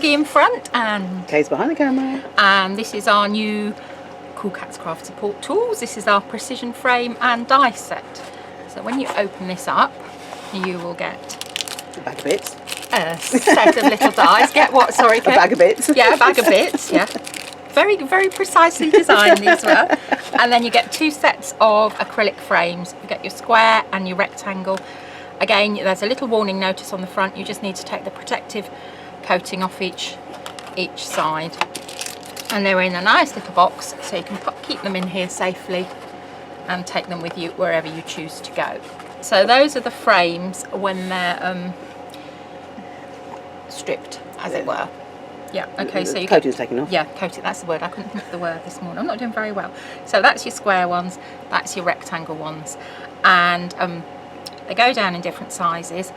Maggie in front and Kay's behind the camera. And this is our new CoolKatzCraft support tools. This is our precision frame and die set. So when you open this up, you will get a bag of bits. A set of little dies. Get what? Sorry, Kate? A bag of bits. Yeah, a bag of bits. Yeah, very, very precisely designed these were. And then you get 2 sets of acrylic frames. You get your square and your rectangle. Again, there's a little warning notice on the front. You just need to take the protective coating off each side. And they're in a nice little box, so you can keep them in here safely and take them with you wherever you choose to go. So those are the frames when they're stripped, as it were. Yeah, okay, so you coating's taken off. Yeah, coating, that's the word. I couldn't think of the word this morning. I'm not doing very well. So that's your square ones, that's your rectangle ones. And they go down in different sizes.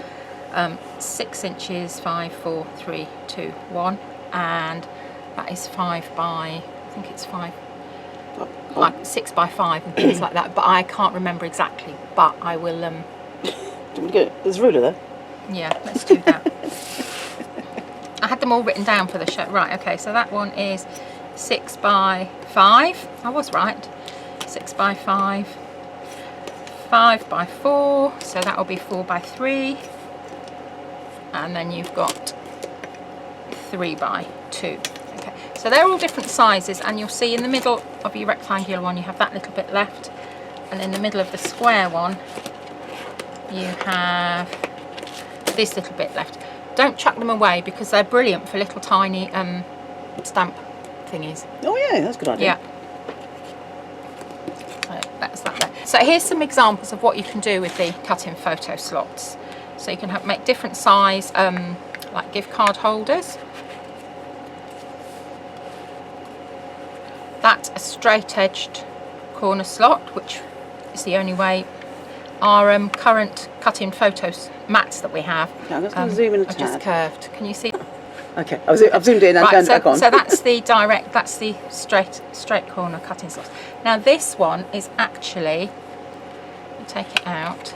6 inches, 5, 4, 3, 2, 1. And that is 5 by, I think it's 5, like 6 by 5 and things like that. But I can't remember exactly, but I will... There's a ruler there. Yeah, let's do that. I had them all written down for the show. Right, okay, so that one is 6 by 5. I was right. 6 by 5. 5 by 4. So that will be 4 by 3. And then you've got 3 by 2. Okay, so they're all different sizes, and you'll see in the middle of your rectangular one you have that little bit left, and in the middle of the square one you have this little bit left. Don't chuck them away because they're brilliant for little tiny stamp thingies. Oh yeah, that's a good idea. Yeah. So that's that there. So here's some examples of what you can do with the cut-in photo slots. So you can make different size like gift card holders. That's a straight-edged corner slot, which is the only way. Our current cut-in photos mats that we have I'm just going to zoom in a tad. Just curved. Can you see? Okay, I've zoomed in and right, turned back on. So that's the direct, that's the straight corner cutting slots. Now this one is actually, take it out.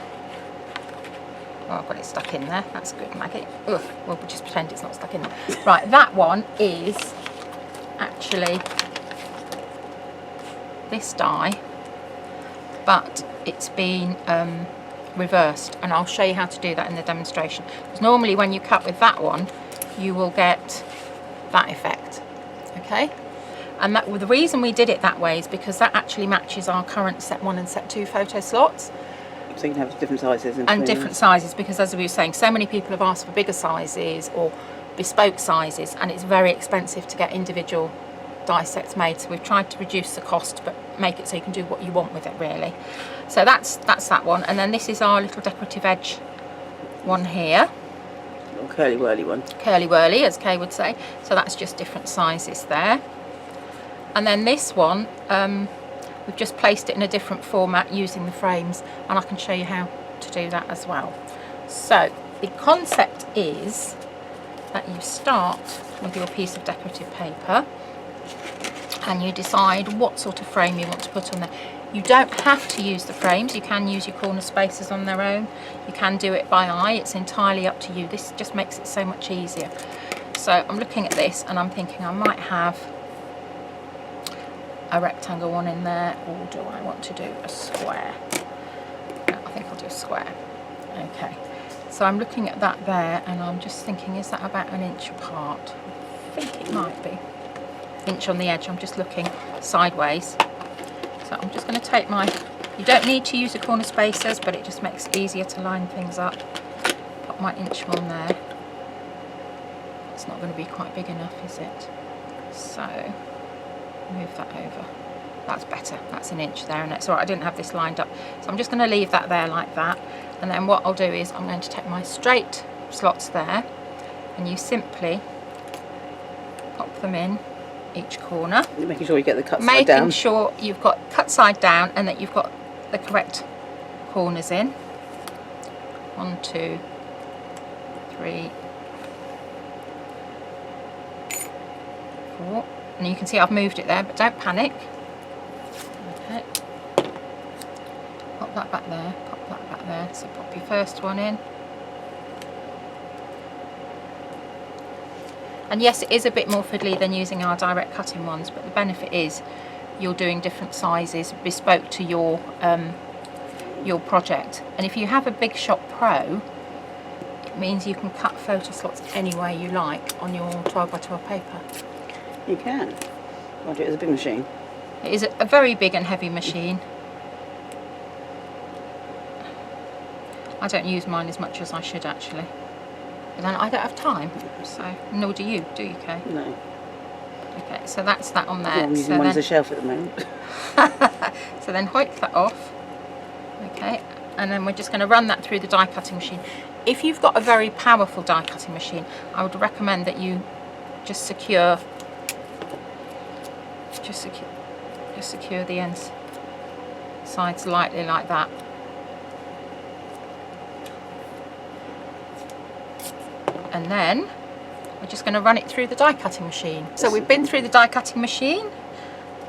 Oh, I've got it stuck in there. That's good, Maggie. Ugh, we'll just pretend it's not stuck in there. Right, that one is actually this die, but it's been reversed, and I'll show you how to do that in the demonstration. Because normally when you cut with that one, you will get that effect, okay? And that, well, the reason we did it that way is because that actually matches our current set 1 and set 2 photo slots. So you can have different sizes. And different sizes, because as we were saying, so many people have asked for bigger sizes or bespoke sizes, and it's very expensive to get individual die sets made. So we've tried to reduce the cost, but make it so you can do what you want with it, really. So that's that one. And then this is our little decorative edge one here. Little curly whirly one. Curly whirly, as Kay would say. So that's just different sizes there. And then this one, we've just placed it in a different format using the frames, and I can show you how to do that as well. So the concept is that you start with your piece of decorative paper and you decide what sort of frame you want to put on there. You don't have to use the frames, you can use your corner spaces on their own. You can do it by eye, it's entirely up to you. This just makes it so much easier. So I'm looking at this and I'm thinking I might have a rectangle one in there, or do I want to do a square? No, I think I'll do a square. Okay, so I'm looking at that there and I'm just thinking, is that about 1 inch apart? I think it might be. Inch on the edge. I'm just looking sideways. So I'm just going to take my, you don't need to use the corner spacers, but it just makes it easier to line things up. Pop my inch on there. It's not going to be quite big enough, is it? So move that over. That's better. That's 1 inch there, and it's all right. I didn't have this lined up, so I'm just going to leave that there like that. And then what I'll do is I'm going to take my straight slots there, and you simply pop them in each corner. You're making sure you get the cut side down. Making sure you've got cut side down and that you've got the correct corners in. 1, 2, 3, 4. And you can see I've moved it there, but don't panic. Okay. Pop that back there, pop that back there. So pop your first one in. And yes, it is a bit more fiddly than using our direct cutting ones, but the benefit is you're doing different sizes bespoke to your project. And if you have a Big Shot Pro, it means you can cut photo slots any way you like on your 12x12 paper. You can. I'll do it as a big machine. It is a very big and heavy machine. I don't use mine as much as I should actually. But then I don't have time, so nor do you, Kay? No. Okay, so that's that on there. I'm using one as a shelf at the moment. So then hoik that off. Okay, and then we're just going to run that through the die cutting machine. If you've got a very powerful die cutting machine, I would recommend that you just secure the ends sides lightly like that. And then we're just going to run it through the die cutting machine. So we've been through the die cutting machine.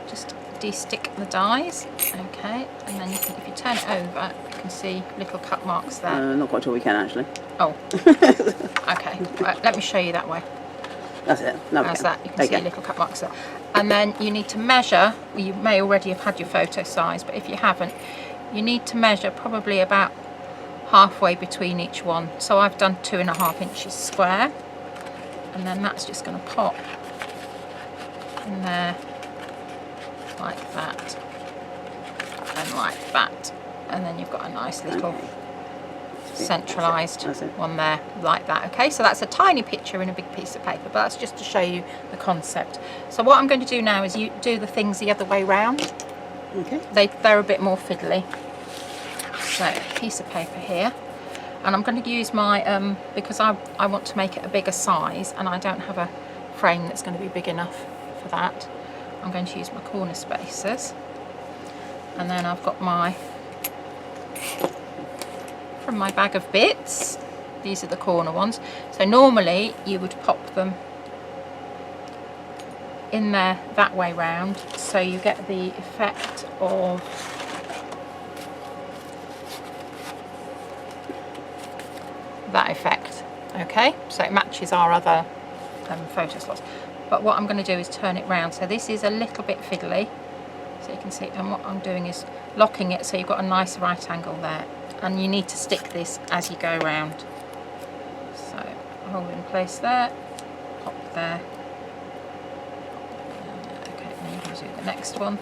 Just de-stick the dies, okay, and then you can, if you turn it over, you can see little cut marks there. Not quite sure we can actually. Oh, okay. Right, let me show you that way. That's it. No, That's that. You can see little cut marks there. And then you need to measure. Well, you may already have had your photo size, but if you haven't, you need to measure probably about halfway between each one. So I've done 2.5 inches square, and then that's just going to pop in there like that and like that, and then you've got a nice little centralised one there like that. Okay, so that's a tiny picture in a big piece of paper, but that's just to show you the concept. So what I'm going to do now is you do the things the other way round. Okay. They're a bit more fiddly. So a piece of paper here, and I'm going to use my because I want to make it a bigger size and I don't have a frame that's going to be big enough for that. I'm going to use my corner spacers, and then I've got my, from my bag of bits, these are the corner ones. So normally you would pop them in there that way round, so you get the effect of that effect. Okay, so it matches our other photo slots. But what I'm going to do is turn it round. So this is a little bit fiddly, so you can see, and what I'm doing is locking it so you've got a nice right angle there, and you need to stick this as you go round. So hold in place there, pop there. Okay, now you can do the next one.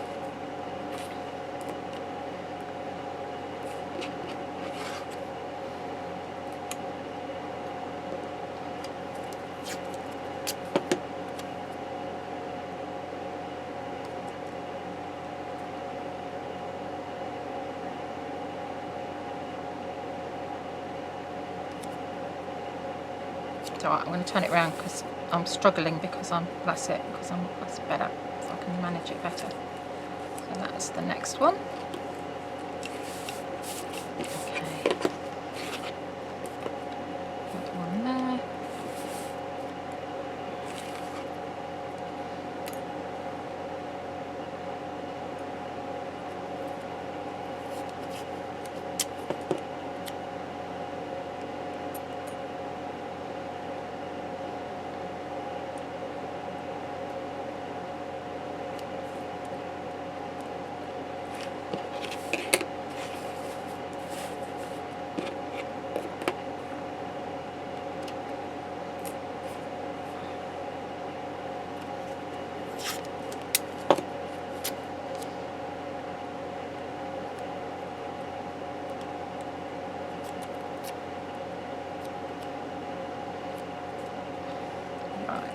So I'm going to turn it around because I'm struggling, because that's better, so I can manage it better. So that's the next one. Okay. Put one there.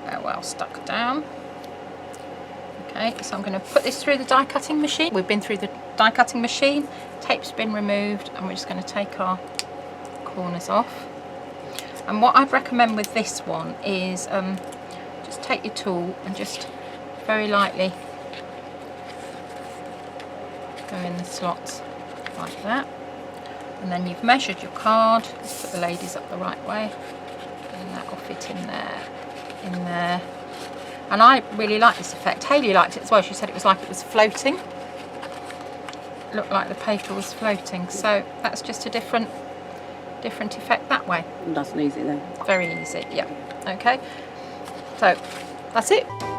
They're well stuck down. Okay, so I'm going to put this through the die cutting machine. We've been through the die cutting machine, tape's been removed, and we're just going to take our corners off. And what I'd recommend with this one is just take your tool and just very lightly go in the slots like that. And then you've measured your card. Just put the ladies up the right way, and that will fit in there. In there, and I really like this effect. Hayley liked it as well. She said it was like it was floating. It looked like the paper was floating. So that's just a different effect that way. Nice and easy then. Very easy, yeah. Okay. So that's it.